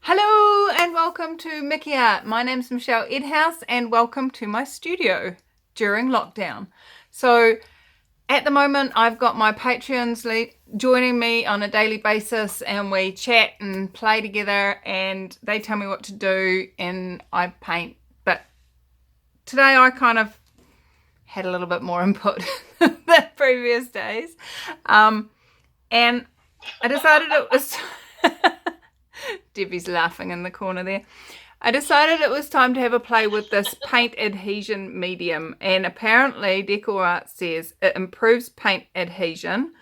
Hello and welcome to Mickey Art. My name's Michelle Edhouse and welcome to my studio during lockdown. So at the moment I've got my Patreons joining me on a daily basis and we chat and play together and they tell me what to do and I paint. But today I kind of had a little bit more input than previous days. And I decided it was... Debbie's laughing in the corner there. I decided it was time to have a play with this paint adhesion medium, and apparently Decor Art says it improves paint adhesion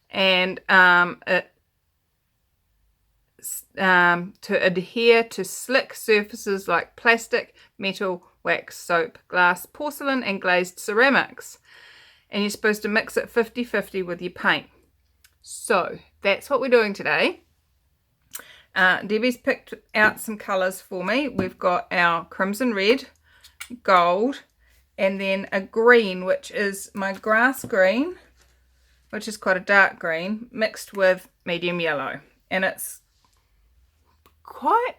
and to adhere to slick surfaces like plastic, metal, wax, soap, glass, porcelain and glazed ceramics. And you're supposed to mix it 50-50 with your paint. So that's what we're doing today. Debbie's picked out some colours for me. We've got our crimson red, gold, and then a green, which is my grass green, which is quite a dark green, mixed with medium yellow. And it's quite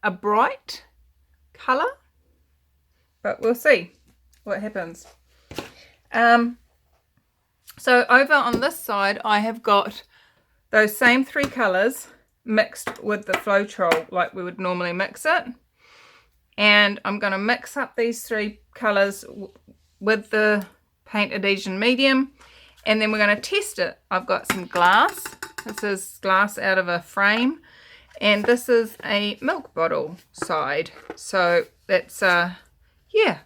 a bright colour, but we'll see what happens. So over on this side, I have got those same three colours mixed with the Floetrol like we would normally mix it, and I'm going to mix up these three colours with the paint adhesion medium, and then we're going to test it. I've got some glass. This is glass out of a frame, and this is a milk bottle side, so that's yeah,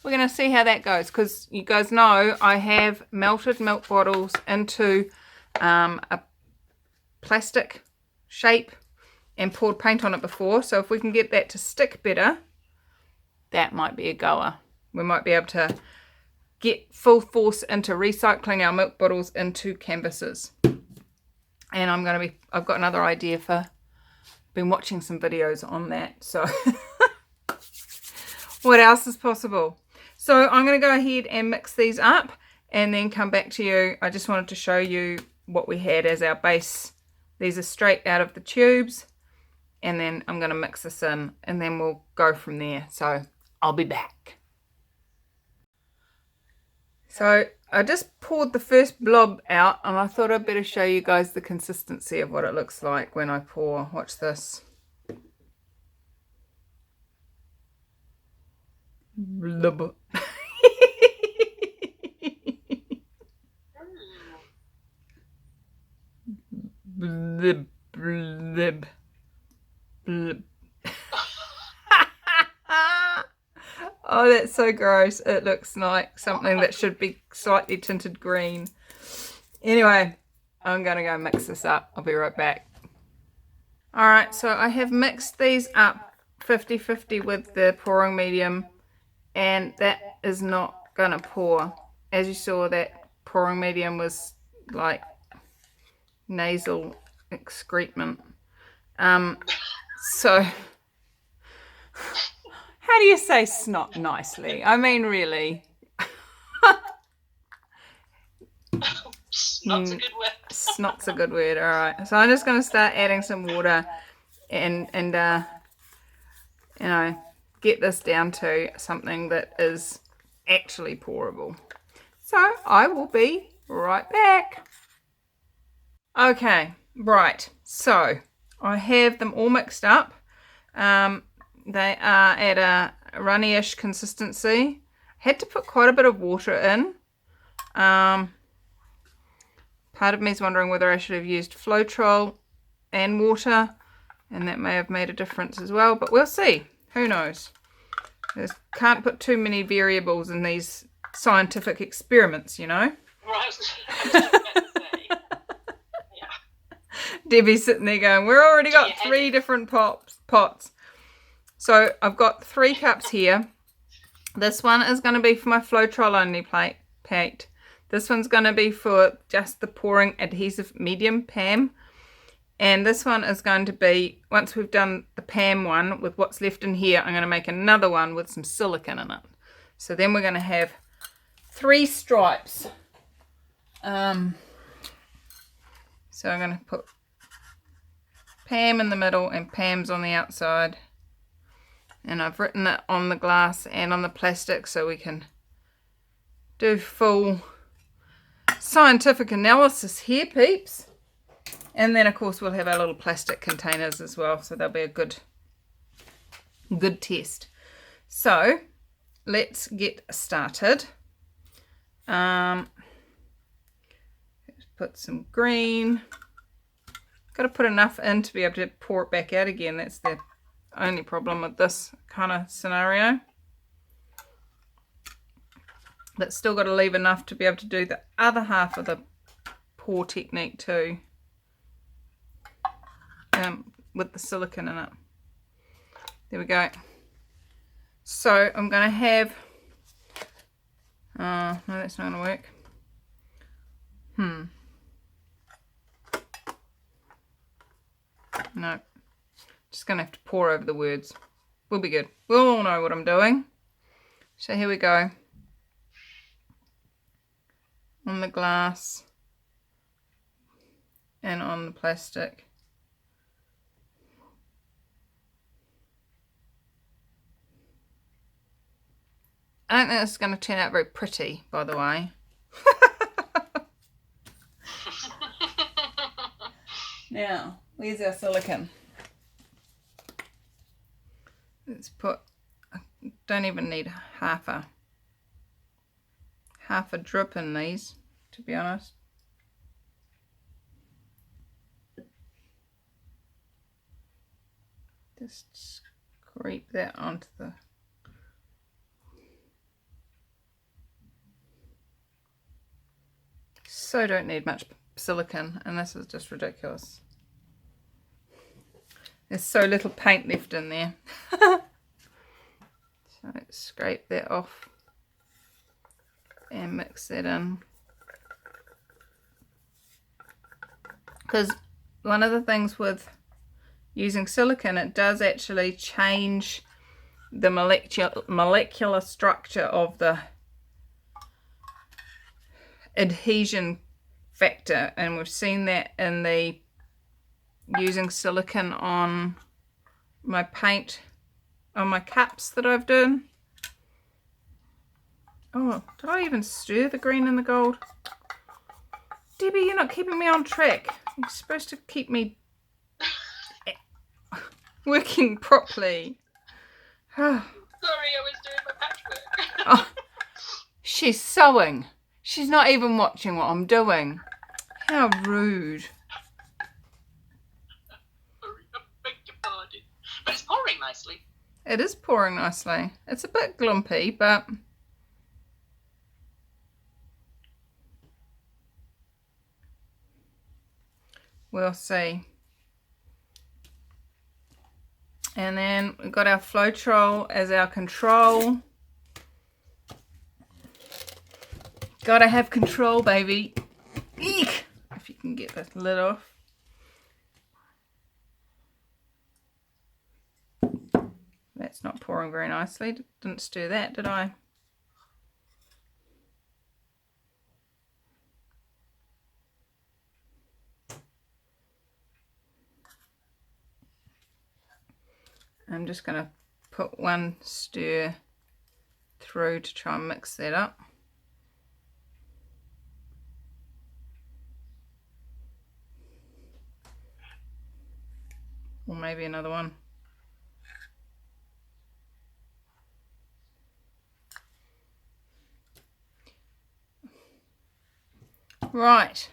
we're going to see how that goes, because you guys know I have melted milk bottles into a plastic shape and poured paint on it before, so if we can get that to stick better, that might be a goer. We might be able to get full force into recycling our milk bottles into canvases. And I've got another idea for, been watching some videos on that, so what else is possible? So I'm going to go ahead and mix these up and then come back to you. I just wanted to show you what we had as our base. These are straight out of the tubes, and then I'm going to mix this in and then we'll go from there. So I'll be back. So I just poured the first blob out and I thought I'd better show you guys the consistency of what it looks like when I pour. Watch this. Blub. Blib, blib, blib. Oh, that's so gross. It looks like something that should be slightly tinted green. Anyway, I'm going to go mix this up. I'll be right back. Alright, so I have mixed these up 50-50 with the pouring medium, and that is not going to pour. As you saw, that pouring medium was like nasal excrement. So how do you say snot nicely? I mean, really. Snot's a good word. Snot's a good word. All right. So I'm just going to start adding some water and you know, get this down to something that is actually pourable. So I will be right back. Okay, right, so I have them all mixed up. They are at a runny-ish consistency. Had to put quite a bit of water in. Part of me is wondering whether I should have used Floetrol and water, and that may have made a difference as well, but we'll see. Who knows? Just can't put too many variables in these scientific experiments, you know? Right. Debbie's sitting there going, we've already got three different pots. So I've got 3 cups here. This one is going to be for my Floetrol only paint. This one's going to be for just the pouring adhesive medium PAM. And this one is going to be, once we've done the PAM one with what's left in here, I'm going to make another one with some silicone in it. So then we're going to have 3 stripes. So I'm going to put Pam in the middle and Pam's on the outside. And I've written it on the glass and on the plastic so we can do full scientific analysis here, peeps. And then of course we'll have our little plastic containers as well, so they'll be a good test. So let's get started. Let's put some green. Got to put enough in to be able to pour it back out again. That's the only problem with this kind of scenario. But still got to leave enough to be able to do the other half of the pour technique too, with the silicone in it. There we go. So I'm going to have, no, that's not going to work. No, just going to have to pour over the words. We'll be good. We'll all know what I'm doing. So here we go. On the glass and on the plastic. I don't think this is going to turn out very pretty, by the way. Now, where's our silicone? Let's put, I don't even need half a drip in these, to be honest. Just scrape that onto the, so don't need much silicone, and this is just ridiculous. There's so little paint left in there. So let's scrape that off and mix that in. Because one of the things with using silicone, it does actually change the molecular structure of the adhesion factor, and we've seen that in the using silicone on my paint on my cups that I've done. Oh, did I even stir the green and the gold? Debbie, you're not keeping me on track. You're supposed to keep me working properly. Sorry, I was doing my patchwork. Oh, she's sewing. She's not even watching what I'm doing. How rude. Sorry, I beg your pardon. But it's pouring nicely. It is pouring nicely. It's a bit glumpy, but we'll see. And then we've got our Floetrol as our control. Gotta have control, baby. Eek! If you can get the lid off. That's not pouring very nicely. Didn't stir that, did I? I'm just going to put one stir through to try and mix that up. Or maybe another one. Right.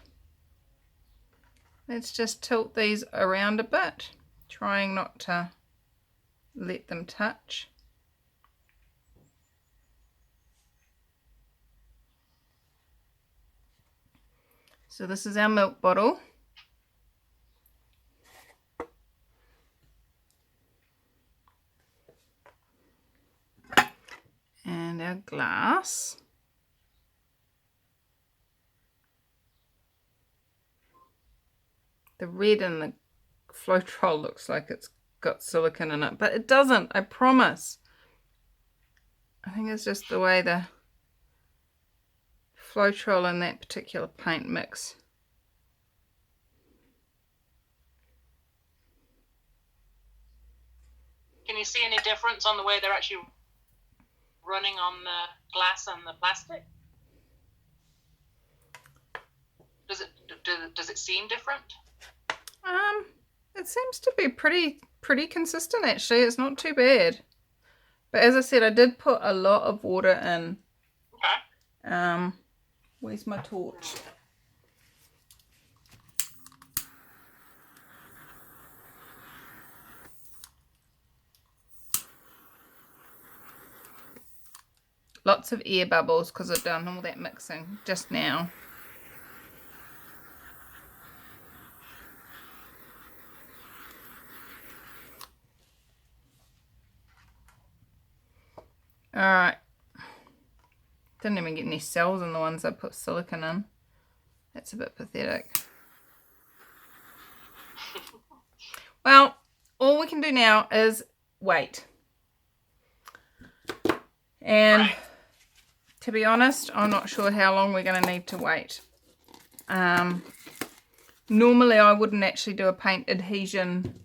Let's just tilt these around a bit, trying not to let them touch. So this is our milk bottle. And our glass. The red in the Floetrol looks like it's got silicone in it, but it doesn't, I promise. I think it's just the way the Floetrol and that particular paint mix. Can you see any difference on the way they're actually running on the glass and the plastic? Does it seem different? It seems to be pretty consistent actually. It's not too bad. But as I said, I did put a lot of water in. Okay. Where's my torch? Lots of air bubbles because I've done all that mixing just now. Alright. Didn't even get any cells in the ones I put silicone in. That's a bit pathetic. Well, all we can do now is wait. And right. To be honest, I'm not sure how long we're going to need to wait. Normally I wouldn't actually do a paint adhesion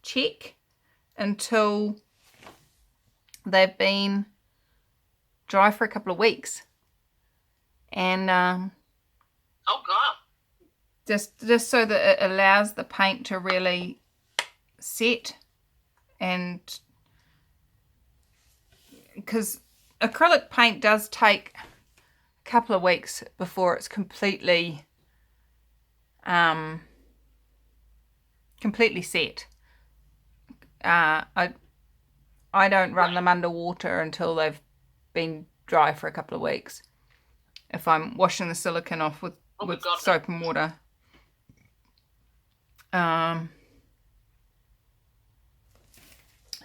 check until they've been dry for a couple of weeks. And oh God. Just so that it allows the paint to really set, and because acrylic paint does take a couple of weeks before it's completely set. I don't run them underwater until they've been dry for a couple of weeks. If I'm washing the silicone off with soap and water.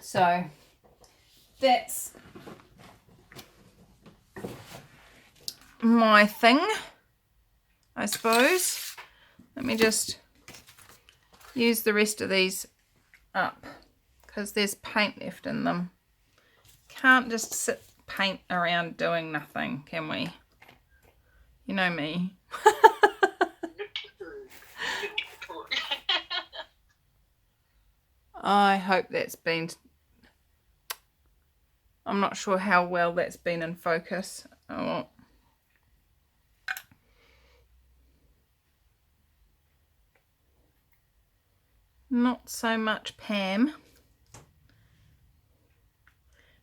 So that's my thing, I suppose. Let me just use the rest of these up because there's paint left in them. Can't just sit paint around doing nothing, can we? You know me. I hope that's been... I'm not sure how well that's been in focus. Oh. Not so much Pam.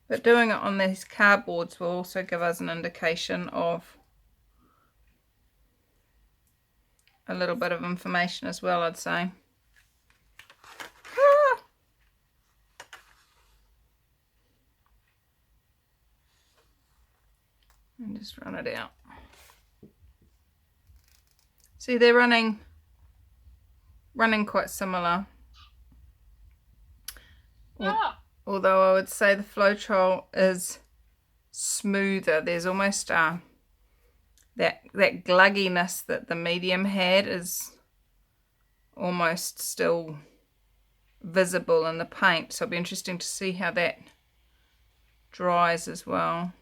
But doing it on these cardboards will also give us an indication of a little bit of information as well, I'd say. And just run it out. See, they're running quite similar. Yeah. Although I would say the Floetrol is smoother. There's almost that glugginess that the medium had is almost still visible in the paint. So it'll be interesting to see how that dries as well.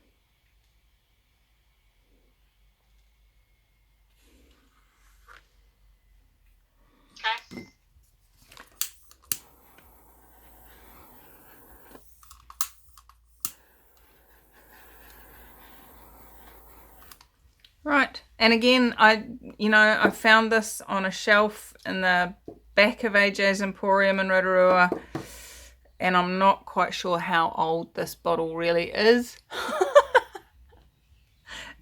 Okay. Right, and again, I found this on a shelf in the back of AJ's Emporium in Rotorua, and I'm not quite sure how old this bottle really is.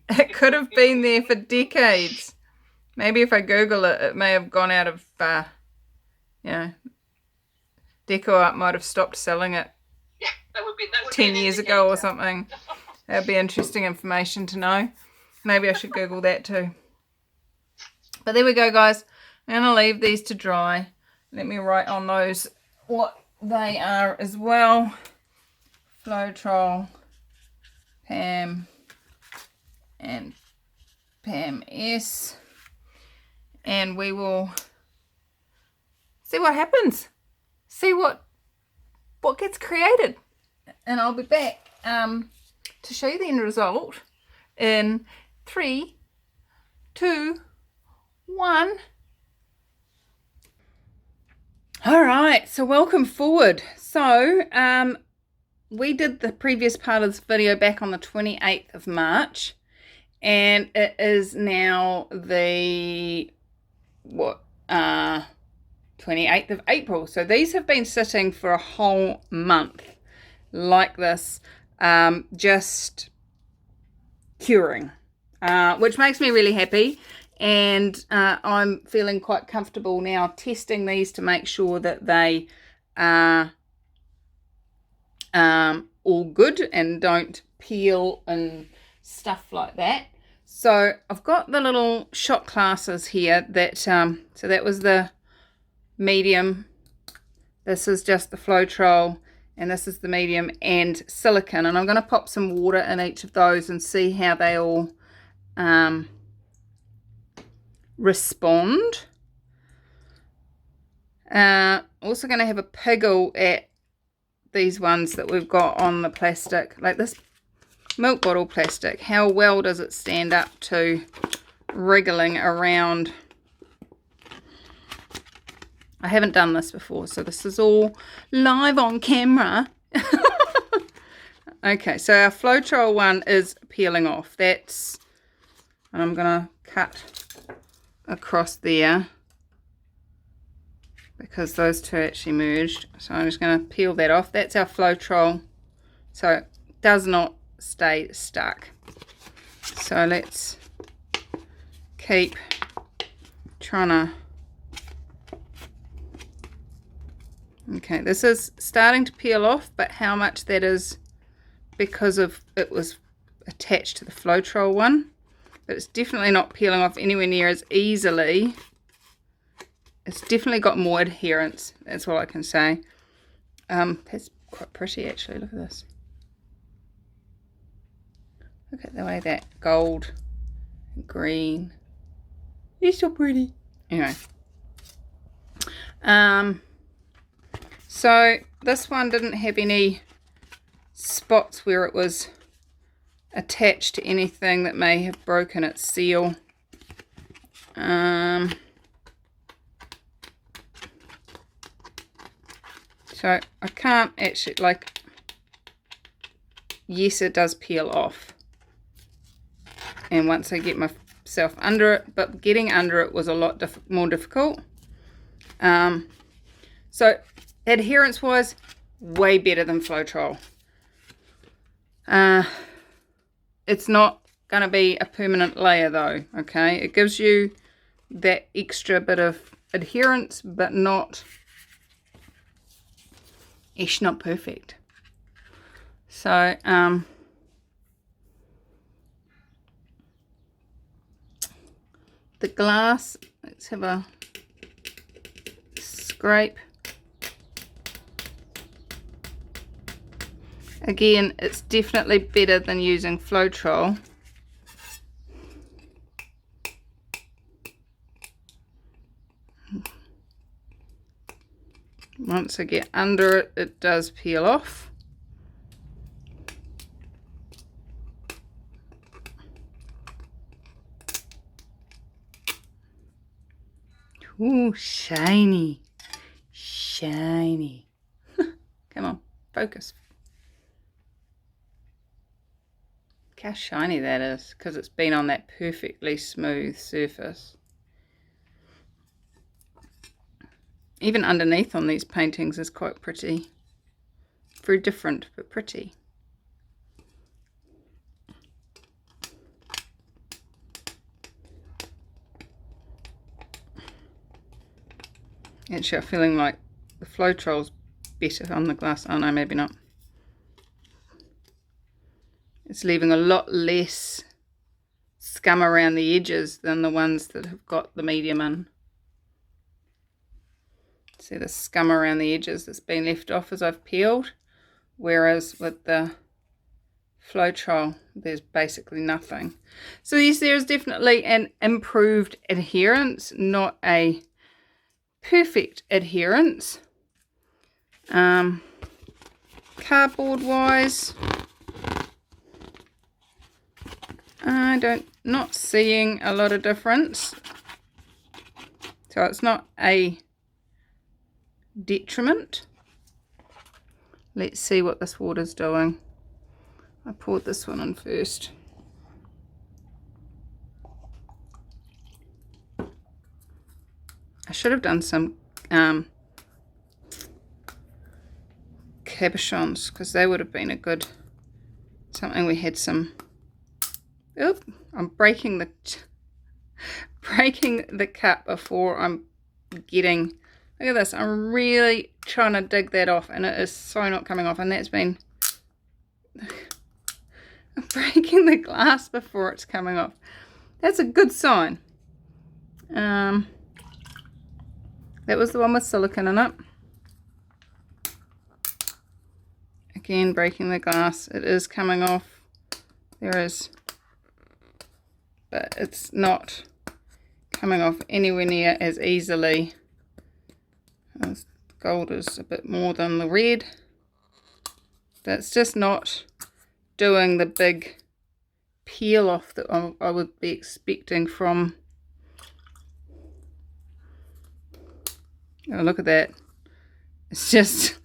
It could have been there for decades. Maybe if I Google it, it may have gone out of, Deco Art might have stopped selling it. Yeah, that would be 10 years ago or something. That'd be interesting information to know. Maybe I should Google that too. But there we go, guys. I'm going to leave these to dry. Let me write on those what they are as well. Floetrol, Pam, and Pam S. And we will see what happens. See what gets created. And I'll be back to show you the end result in 3, 2, 1. All right, so welcome forward. So we did the previous part of this video back on the 28th of March, and it is now the 28th of April. So these have been sitting for a whole month like this, just curing, which makes me really happy. And I'm feeling quite comfortable now testing these to make sure that they are all good and don't peel and stuff like that. So I've got the little shot glasses here that so that was the medium, this is just the Floetrol, and this is the medium and silicone, and I'm going to pop some water in each of those and see how they all respond. Also going to have a piggle at these ones that we've got on the plastic, like this milk bottle plastic. How well does it stand up to wriggling around? I haven't done this before, so this is all live on camera. Okay, so our Floetrol one is peeling off. And I'm going to cut across there because those two actually merged. So I'm just going to peel that off. That's our Floetrol, so it does not stay stuck. So let's keep trying to... Okay, this is starting to peel off, but how much that is because of it was attached to the Floetrol one. But it's definitely not peeling off anywhere near as easily. It's definitely got more adherence, that's all I can say. That's quite pretty actually, look at this. Look at the way that gold and green. It's so pretty. Anyway. So this one didn't have any spots where it was attached to anything that may have broken its seal. So I can't actually, like, yes, it does peel off. And once I get myself under it, but getting under it was a lot more difficult. So adherence wise, way better than Floetrol. It's not going to be a permanent layer though, okay? It gives you that extra bit of adherence, but it's not perfect. So, the glass, let's have a scrape. Again, it's definitely better than using Floetrol. Once I get under it, it does peel off. Ooh, shiny. Shiny. Come on, focus. Look how shiny that is, because it's been on that perfectly smooth surface. Even underneath on these paintings is quite pretty. Very different, but pretty. Actually, I'm feeling like the Floetrol's better on the glass. Oh no, maybe not. It's leaving a lot less scum around the edges than the ones that have got the medium in. See the scum around the edges that's been left off as I've peeled, whereas with the Floetrol there's basically nothing. So yes, there is definitely an improved adherence, not a perfect adherence. Cardboard wise, not seeing a lot of difference, so it's not a detriment. Let's see what this water's doing. I poured this one in first. I should have done some cabochons, because they would have been a good something. We had some. Oop, I'm breaking the cup before I'm getting. Look at this. I'm really trying to dig that off, and it is so not coming off. And that's been I'm breaking the glass before it's coming off. That's a good sign. That was the one with silicone in it. Again, breaking the glass. It is coming off. There is. But it's not coming off anywhere near as easily. The gold is a bit more than the red. That's just not doing the big peel off that I would be expecting from. Oh, look at that. It's just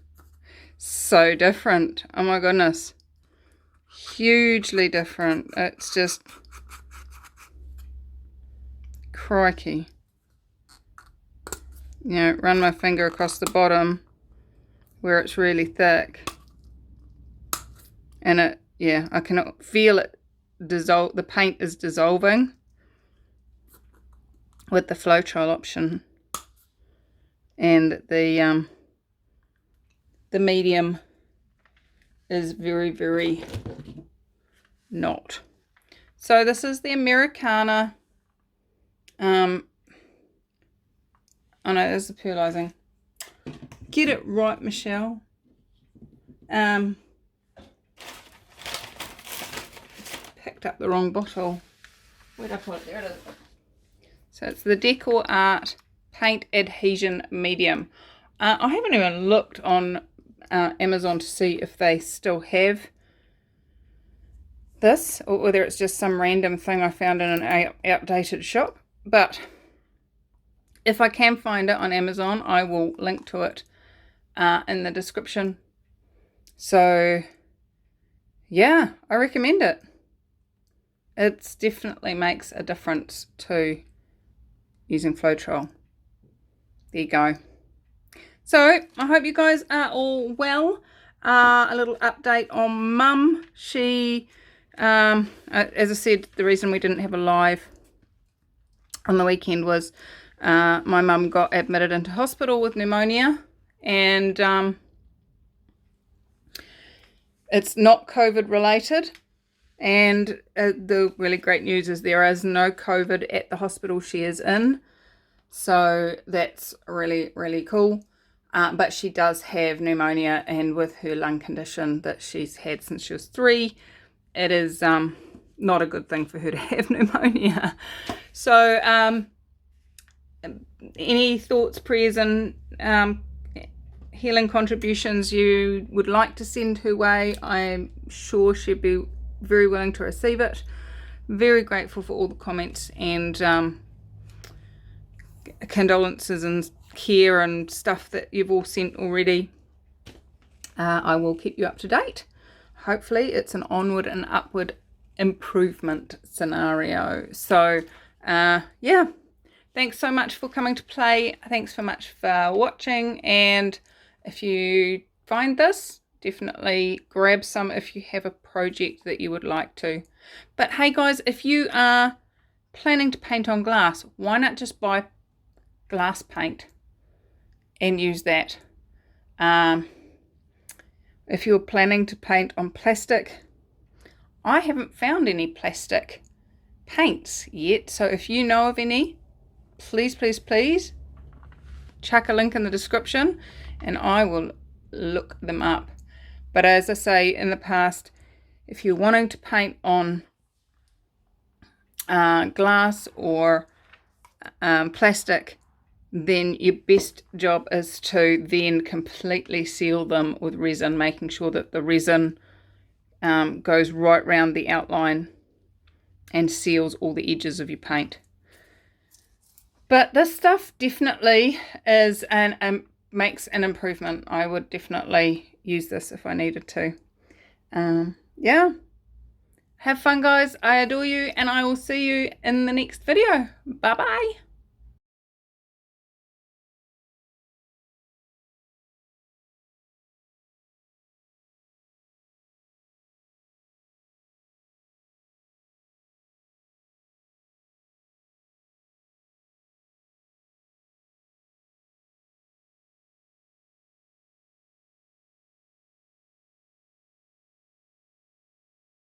so different. Oh my goodness. Hugely different. It's just crikey. You know, run my finger across the bottom where it's really thick. And it, yeah, I can feel it dissolve. The paint is dissolving with the Floetrol option. And the medium is very, very not. So this is the Americana. Oh no, there's the perlizing. Get it right, Michelle. Picked up the wrong bottle. Where'd I put it? There it is. So it's the Decor Art Paint Adhesion Medium. I haven't even looked on Amazon to see if they still have this, or whether it's just some random thing I found in an outdated shop. But if I can find it on Amazon, I will link to it in the description. So yeah, I recommend it. It definitely makes a difference to using Floetrol. There you go. So I hope you guys are all well. A little update on Mum. She, as I said, the reason we didn't have a live on the weekend was my mum got admitted into hospital with pneumonia, and it's not COVID related. And the really great news is there is no COVID at the hospital she is in. So that's really, really cool. But she does have pneumonia, and with her lung condition that she's had since she was 3, it is not a good thing for her to have pneumonia. So any thoughts, prayers, and healing contributions you would like to send her way, I'm sure she'd be very willing to receive it. Very grateful for all the comments and condolences and care and stuff that you've all sent already. I will keep you up to date. Hopefully it's an onward and upward improvement scenario. So yeah, thanks so much for coming to play. Thanks so much for watching, and if you find this, definitely grab some if you have a project that you would like to. But hey guys, if you are planning to paint on glass, why not just buy glass paint and use that? If you're planning to paint on plastic, I haven't found any plastic paints yet, so if you know of any, please chuck a link in the description and I will look them up. But as I say in the past, if you're wanting to paint on glass or plastic, then your best job is to then completely seal them with resin, making sure that the resin goes right round the outline and seals all the edges of your paint. But this stuff definitely is an makes an improvement. I would definitely use this if I needed to. Yeah. Have fun, guys. I adore you, and I will see you in the next video. Bye-bye.